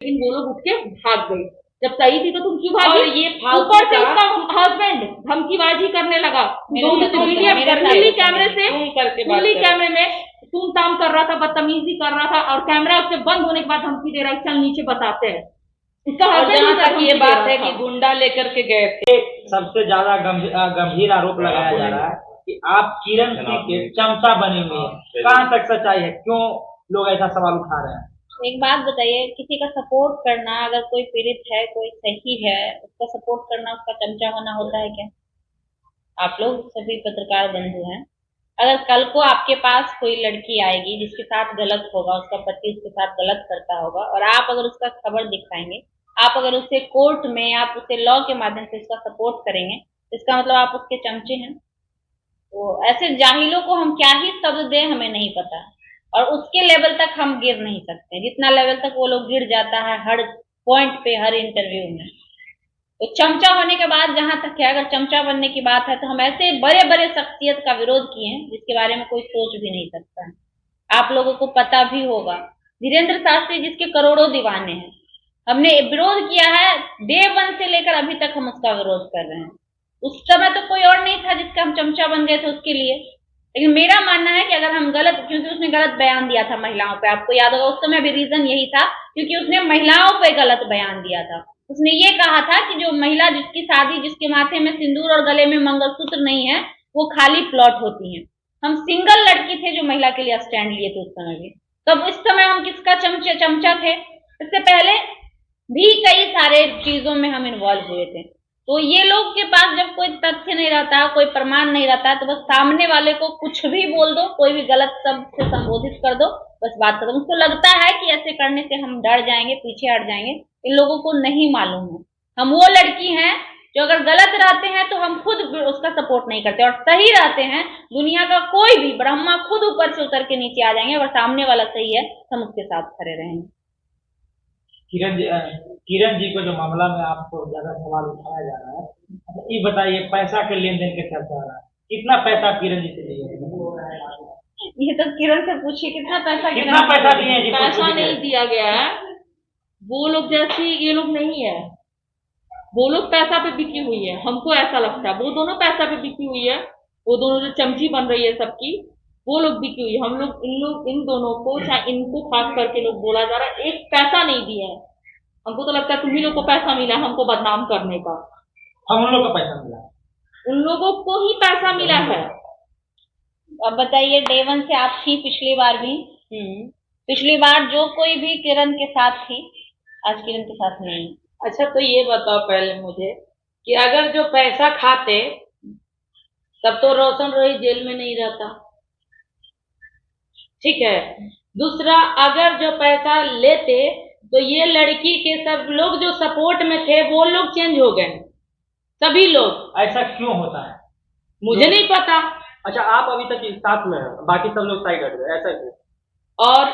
लेकिन वो लोग उठ के भाग गए। जब सही थी तो तुम क्यों भागी? और ये ऊपर से उसका हस्बैंड धमकीबाजी करने लगा, खुली कैमरे से, खुली कैमरे में तुम ताम कर रहा था, बदतमीजी कर रहा था, और कैमरा उससे बंद होने के बाद धमकी दे रहा है, चल नीचे बताते हैं। इसका और जहाँ तक ये बात है कि गुंडा लेकर के गए थे, सबसे ज्यादा गंभीर आरोप लगाया जा रहा है कि आप किरण सिंह के चमचा बने हुए हैं। कहाँ तक सच्चाई है, क्यों लोग ऐसा सवाल उठा रहे हैं? एक बात बताइए, किसी का सपोर्ट करना, अगर कोई पीड़ित है, कोई सही है, उसका सपोर्ट करना उसका चमचा होना होता है क्या? आप लोग सभी पत्रकार बंधु हैं, अगर कल को आपके पास कोई लड़की आएगी जिसके साथ गलत होगा, उसका पति उसके साथ गलत करता होगा, और आप अगर उसका खबर दिखाएंगे, आप अगर उसे कोर्ट में, आप उसे लॉ के माध्यम से उसका सपोर्ट करेंगे, इसका मतलब आप उसके चमचे हैं। तो ऐसे जाहिलों को हम क्या ही शब्द दें, हमें नहीं पता, और उसके लेवल तक हम गिर नहीं सकते जितना लेवल तक वो लोग गिर जाता है हर पॉइंट पे, हर इंटरव्यू में। तो चमचा होने के बाद जहां तक है, अगर चमचा बनने की बात है, तो हम ऐसे बड़े बड़े शख्सियत का विरोध किए हैं जिसके बारे में कोई सोच भी नहीं सकता है। आप लोगों को पता भी होगा, धीरेन्द्र शास्त्री जिसके करोड़ों दीवाने हैं, हमने विरोध किया है, डे 1 से लेकर अभी तक हम उसका विरोध कर रहे हैं। उस समय तो कोई और नहीं था जिसका हम चमचा बन गए थे उसके लिए। लेकिन मेरा मानना है कि अगर हम गलत, क्योंकि उसने गलत बयान दिया था महिलाओं पे, आपको याद होगा उस समय भी रीजन यही था, क्योंकि उसने महिलाओं पे गलत बयान दिया था। उसने ये कहा था कि जो महिला जिसकी शादी, जिसके माथे में सिंदूर और गले में मंगलसूत्र नहीं है, वो खाली प्लॉट होती है। हम सिंगल लड़की थे जो महिला के लिए स्टैंड लिए थे उस समय भी। तब इस समय हम किसका चमचा थे? इससे पहले भी कई सारे चीजों में हम इन्वॉल्व हुए थे। तो ये लोग के पास जब कोई तथ्य नहीं रहता, कोई प्रमाण नहीं रहता, तो बस सामने वाले को कुछ भी बोल दो, कोई भी गलत शब्द से संबोधित कर दो, बस बात खत्म। उसको लगता है कि ऐसे करने से हम डर जाएंगे, पीछे हट जाएंगे। इन लोगों को नहीं मालूम है हम वो लड़की हैं जो अगर गलत रहते हैं तो हम खुद उसका सपोर्ट नहीं करते, और सही रहते हैं, दुनिया का कोई भी ब्रह्मा खुद ऊपर से उतर के नीचे आ जाएंगे, अगर सामने वाला सही है हम उसके साथ खड़े रहेंगे। किरण जी को जो मामला में आपको ज्यादा सवाल उठाया जा रहा है, ये बताइए पैसा के लेन देन के चलता रहा है, कितना पैसा किरण जी से लिए? ये तो किरण से पूछिए कितना पैसा दिए जी? पैसा नहीं दिया गया है, वो लोग जैसी ये लोग नहीं है, वो लोग पैसा पे बिकी हुई है, हमको ऐसा लगता है। वो दोनों पैसा पे बिकी हुई है, वो दोनों जो चमची बन रही है सबकी, वो लोग बिकी हुई है। हम लोग इन दोनों को, चाहे इनको खास करके लोग बोला जा रहा है, एक पैसा नहीं दिया है। हमको तो लगता है तुम्ही लोग को पैसा मिला है हमको बदनाम करने का। हम उन लोग का पैसा मिला, उन लोगों को ही पैसा मिला है। अब बताइए, डे 1 से आप थी पिछली बार भी, पिछली बार जो कोई भी किरण के साथ थी, आज किरण के साथ नहीं। अच्छा तो ये बताओ पहले मुझे कि अगर जो पैसा खाते तब तो रोशन रोही जेल में नहीं रहता, ठीक है। दूसरा, अगर जो पैसा लेते तो ये लड़की के सब लोग जो सपोर्ट में थे वो लोग चेंज हो गए, सभी लोग। ऐसा क्यों होता है मुझे नहीं पता। अच्छा, आप अभी तक साथ में हैं, बाकी सब लोग साइड हट गए, ऐसा क्यों? और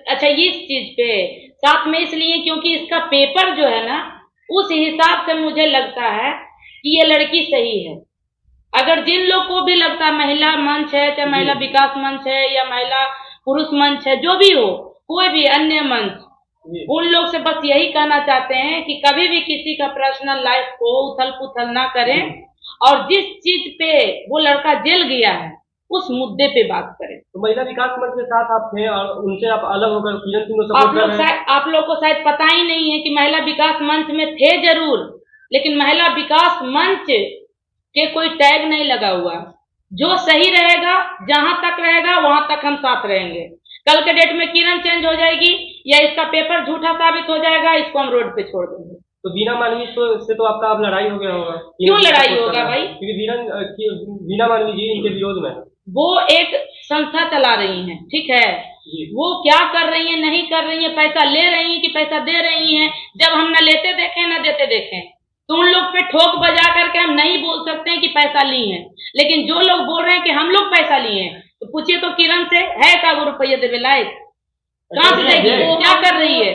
अच्छा, इस चीज पे साथ में इसलिए क्योंकि इसका पेपर जो है ना, उस हिसाब से मुझे लगता है कि ये लड़की सही है। अगर जिन लोग को भी लगता है महिला मंच है, चाहे महिला विकास मंच है या महिला पुरुष मंच है, जो भी हो, कोई भी अन्य मंच, उन लोग से बस यही कहना चाहते हैं कि कभी भी किसी का पर्सनल लाइफ को उथल पुथल ना करें, और जिस चीज पे वो लड़का जेल गया है उस मुद्दे पे बात करें। तो महिला विकास मंच के साथ आप थे और उनसे आप अलग होकर किरण सिंह को सपोर्ट कर रहे हैं। आप लोग को शायद पता ही नहीं है कि महिला विकास मंच में थे जरूर, लेकिन महिला विकास मंच के कोई टैग नहीं लगा हुआ। जो सही रहेगा, जहां तक रहेगा वहां तक हम साथ रहेंगे। कल के डेट में किरण चेंज हो जाएगी या इसका पेपर झूठा साबित हो जाएगा, इसको हम रोड पे छोड़ देंगे। तो बीना मानवी से तो आपका अब लड़ाई हो गया होगा। क्यों लड़ाई होगा भाई? क्योंकि बीना मानवी जी इनके विरोध में वो एक संस्था चला रही हैं, ठीक है। वो क्या कर रही है, नहीं कर रही है, पैसा ले रही है कि पैसा दे रही है, जब हम न लेते देखें न देते देखें, तो उन लोग पे ठोक बजा करके हम नहीं बोल सकते हैं कि पैसा ली है। लेकिन जो लोग बोल रहे हैं कि हम लोग पैसा लिए हैं, तो पूछिए तो किरण से, है का वो रुपये देवे लायक? कहाँ से देगी? वो क्या कर रही है?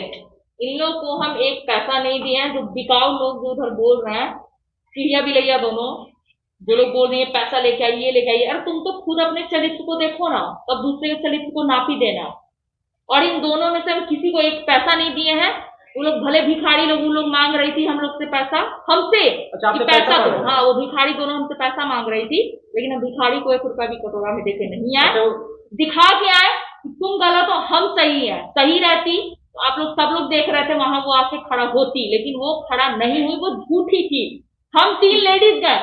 इन लोग को हम एक पैसा नहीं दिए हैं। जो बिकाऊ लोग जो उधर बोल रहे हैं, चिड़िया बिलैया दोनों, जो लोग बोल रहे हैं पैसा लेके आइए, ये लेके आइए, अरे तुम तो खुद अपने चरित्र को देखो ना, तब दूसरे के चरित्र को नापी देना। और इन दोनों में से हम किसी को एक पैसा नहीं दिए हैं, वो लोग भले भिखारी लोग, उन लोग मांग रही थी हम लोग से पैसा, हमसे अच्छा, कि आपसे पैसा पैसा दो। मांग रहे? हाँ, वो भिखारी दोनों हमसे पैसा मांग रही थी, लेकिन हम भिखारी को 1 रुपया भी कटोरा में देके नहीं आए। अच्छा, दिखा के आए कि तुम गलत हो, हम सही है। सही रहती तो आप लोग सब लोग देख रहे थे वहां, वो आके खड़ा होती, लेकिन वो खड़ा नहीं हुई, वो झूठी थी। हम 3 लेडीज गए,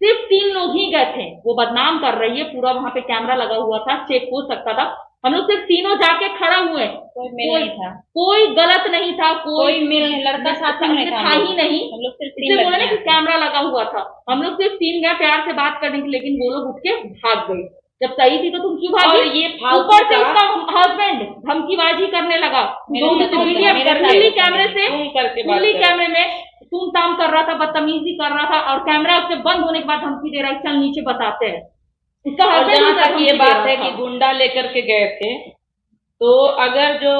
सिर्फ 3 लोग ही गए थे। वो बदनाम कर रही है, पूरा वहां पे कैमरा लगा हुआ था, चेक हो सकता था। हम लोग सिर्फ तीनों जाके खड़ा हुए, कोई मिल नहीं था, कोई गलत नहीं था, कोई मिल नहीं, लड़का साथी में था ही नहीं। हम लोग सिर्फ 3 इसलिए बोले ना लड़कियां कि कैमरा लगा हुआ था। हम लोग सिर्फ 3 गए प्यार से बात करने के लिए, लेकिन वो लोग उठ के भाग गए। जब सही थी तो तुम क्यों भागी? और ये फालतू ऊपर से का- उसका हस्बैंड धमकीबाजी करने लगा, मेरे साथ खुली कैमरे से, तुम करके बात खुली कर। कैमरे में तुम ताम कर रहा था, बदतमीजी कर रहा था, और कैमरा उससे बंद होने के बाद धमकी दे रहा है, चल नीचे बताते हैं। उसका और husband जहाँ उसका तक धमकी ये दे बात रहा है था। कि गुंडा लेकर के गए थे, तो अगर जो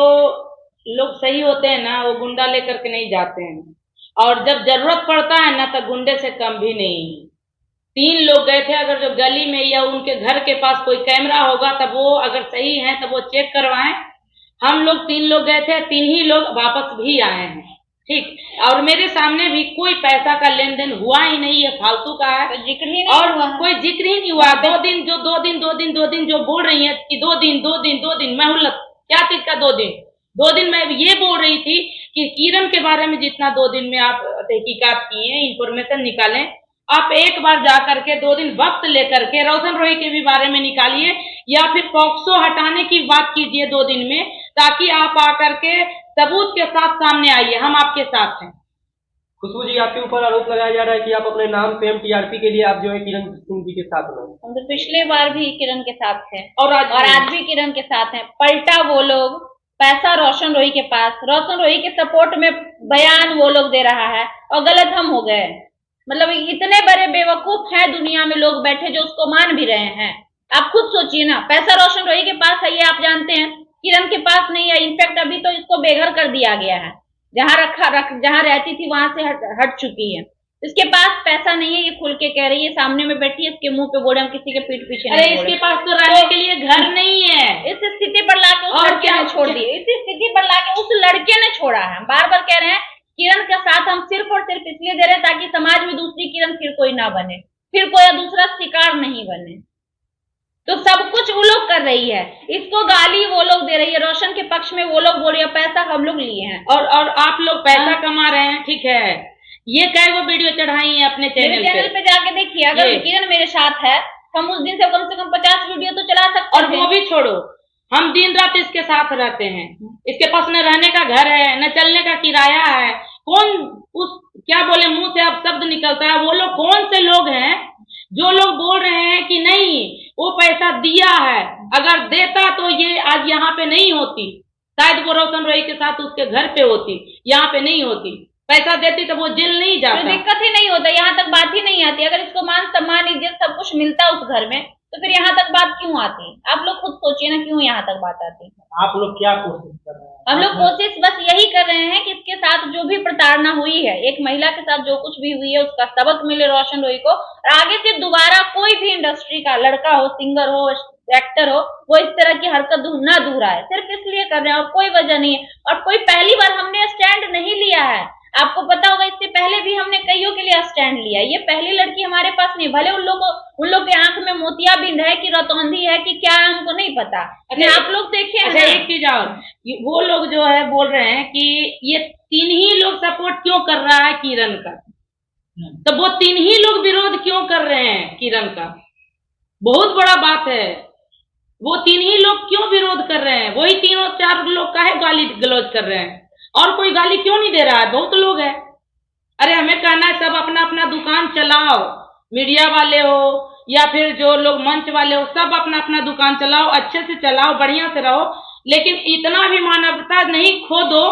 लोग सही होते हैं ना, वो गुंडा लेकर के नहीं जाते हैं, और जब जरूरत पड़ता है ना, तो गुंडे से कम भी नहीं है। 3 लोग गए थे, अगर जो गली में या उनके घर के पास कोई कैमरा होगा, तब वो अगर सही है तब वो चेक करवाएं। हम लोग 3 लोग गए थे, 3 ही लोग वापस भी आए हैं, ठीक। और मेरे सामने भी कोई पैसा का लेन देन हुआ ही नहीं है, फालतू का है, तो जिक्र ही नहीं और हुआ है। कोई जिक्र ही नहीं हुआ। 2 दिन जो बोल रही है कि 2 दिन मोहलत, क्या चीज का 2 दिन? 2 दिन मैं ये बोल रही थी कि किरण के बारे में जितना 2 दिन में आप तहकीकात किए, इंफॉर्मेशन निकालें, आप एक बार जा करके 2 दिन वक्त लेकर के रोशन रोही के भी बारे में निकालिए, या फिर पॉक्सो हटाने की बात कीजिए 2 दिन में, ताकि आप आकर के सबूत के साथ सामने आइए। हम आपके साथ हैं। खुशबू जी, आपके ऊपर आरोप लगाया जा रहा है कि आप अपने नाम फेम टीआरपी के लिए आप जो है किरण सिंह जी के साथ में। हम तो पिछले बार भी किरण के साथ थे, और आज भी किरण के साथ हैं। पलटा वो लोग पैसा रोशन रोही के पास, रोशन रोही के सपोर्ट में बयान वो लोग दे रहा है, और गलत हम हो गए। मतलब इतने बड़े बेवकूफ हैं दुनिया में लोग बैठे जो उसको मान भी रहे हैं। आप खुद सोचिए ना, पैसा रोशन रोही के पास है, ये आप जानते हैं, किरण के पास नहीं है। इनफैक्ट अभी तो इसको बेघर कर दिया गया है, जहाँ रहती थी वहां से हट चुकी है। इसके पास पैसा नहीं है, ये खुल के कह रही है, सामने में बैठी है, इसके मुंह पे बोले हम किसी के पीठ पीछे अरे नहीं इसके बोले। पास तो रहने के लिए घर नहीं है। इस स्थिति पर लाके उस और लड़के क्या- ने छोड़ दिए, इस स्थिति पर लाके उस लड़के ने छोड़ा है। हम बार बार कह रहे हैं किरण का साथ हम सिर्फ और सिर्फ इसलिए दे रहे हैं ताकि समाज में दूसरी किरण फिर कोई ना बने, फिर कोई दूसरा शिकार नहीं बने। तो सब कुछ वो लोग कर रही है, इसको गाली वो लोग दे रही है, रोशन के पक्ष में वो लोग बोल रही है, पैसा हम लोग लिए हैं। और आप लोग पैसा कमा रहे हैं, ठीक है। ये कई वो वीडियो चढ़ाई है अपने मेरे चैनल पे जाके देखिए, अगर ये। किरण मेरे साथ है, हम उस दिन से कम 50 वीडियो तो चला सकते और वो भी छोड़ो, हम दिन रात इसके साथ रहते हैं। इसके पास न रहने का घर है, न चलने का किराया है। कौन उस क्या बोले, मुंह से अब शब्द निकलता है, वो लोग कौन से लोग हैं जो लोग बोल रहे हैं कि नहीं वो पैसा दिया है, अगर देता तो ये आज यहाँ पे नहीं होती, शायद वो रोशन रोही के साथ उसके घर पे होती, यहाँ पे नहीं होती। पैसा देती तो वो जेल नहीं तो जाता। दिक्कत ही नहीं होता, यहाँ तक बात ही नहीं आती। अगर इसको मान सम्मान इज्जत सब कुछ मिलता उस घर में, तो फिर यहाँ तक बात क्यों आती? आप लोग खुद सोचिए ना, क्यों यहाँ तक बात आती? आप लोग क्या कोशिश कर रहे हैं? हम लोग कोशिश बस यही कर रहे हैं कि इसके साथ जो भी प्रताड़ना हुई है, एक महिला के साथ जो कुछ भी हुई है, उसका सबक मिले रोशन रोही को, और आगे से दोबारा कोई भी इंडस्ट्री का लड़का हो, सिंगर हो, एक्टर हो, वो इस तरह की हरकत ना दोहराए। सिर्फ इसलिए कर रहे हैं और कोई वजह नहीं है। और कोई पहली बार हमने स्टैंड नहीं लिया है, आपको पता होगा इससे पहले भी हमने कईयों के लिए स्टैंड लिया। ये पहली लड़की हमारे पास नहीं, भले उन लोग के आंख में मोतियाबिंद है कि रतौंधी है कि क्या है, हमको नहीं पता। अच्छा, आप लोग देखे अच्छा, एक चीज और, वो लोग जो है बोल रहे हैं कि ये 3 ही लोग सपोर्ट क्यों कर रहा है किरण का, तो वो 3 ही लोग विरोध क्यों कर रहे हैं किरण का? बहुत बड़ा बात है। वो 3 ही लोग क्यों विरोध कर रहे हैं? वही 3-4 लोग काहे गाली गलौज कर रहे हैं? और कोई गाली क्यों नहीं दे रहा है? बहुत लोग है। अरे हमें कहना है सब अपना अपना दुकान चलाओ, मीडिया वाले हो या फिर जो लोग मंच वाले हो, सब अपना अपना दुकान चलाओ, अच्छे से चलाओ, बढ़िया से रहो, लेकिन इतना भी मानवता नहीं खो दो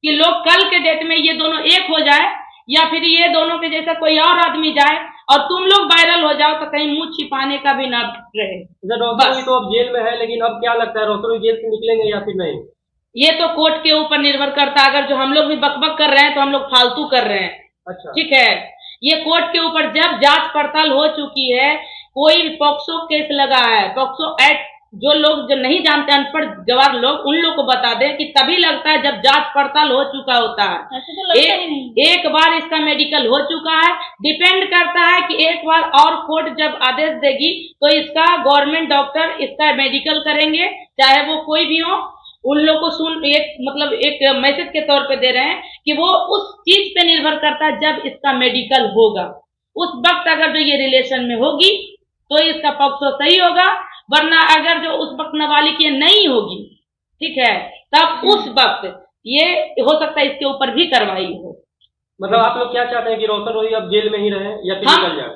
कि लोग कल के डेट में ये दोनों एक हो जाए, या फिर ये दोनों के जैसा कोई और आदमी जाए और तुम लोग वायरल हो जाओ, तो कहीं मुंह छिपाने का भी ना रहे। रोशन रोही तो अब जेल में है, लेकिन अब क्या लगता है रोशन रोही जेल से निकलेंगे या फिर नहीं? ये तो कोर्ट के ऊपर निर्भर करता है। अगर जो हम लोग भी बकबक कर रहे हैं तो हम लोग फालतू कर रहे हैं, अच्छा, ठीक है। ये कोर्ट के ऊपर जब जांच पड़ताल हो चुकी है, कोई पॉक्सो केस लगा है, पॉक्सो एक्ट जो लोग जो नहीं जानते, अनपढ़ गवार लोग, उन लोग को बता दें कि तभी लगता है जब जांच पड़ताल हो चुका होता है। ऐसे तो लगता ही नहीं। एक बार इसका मेडिकल हो चुका है, डिपेंड करता है कि एक बार और कोर्ट जब आदेश देगी तो इसका गवर्नमेंट डॉक्टर इसका मेडिकल करेंगे, चाहे वो कोई भी हो। उन लोग को एक मैसेज के तौर पे दे रहे हैं कि वो उस चीज पे निर्भर करता है जब इसका मेडिकल होगा, उस वक्त अगर जो ये रिलेशन में होगी तो इसका पक्ष सही होगा, वरना अगर जो उस वक्त नाबालिग ये नहीं होगी, ठीक है, तब उस वक्त ये हो सकता है इसके ऊपर भी कार्रवाई हो। मतलब आप लोग क्या चाहते हैं कि रोशन रोही अब जेल में ही रहे या फिर हम निकल जाए?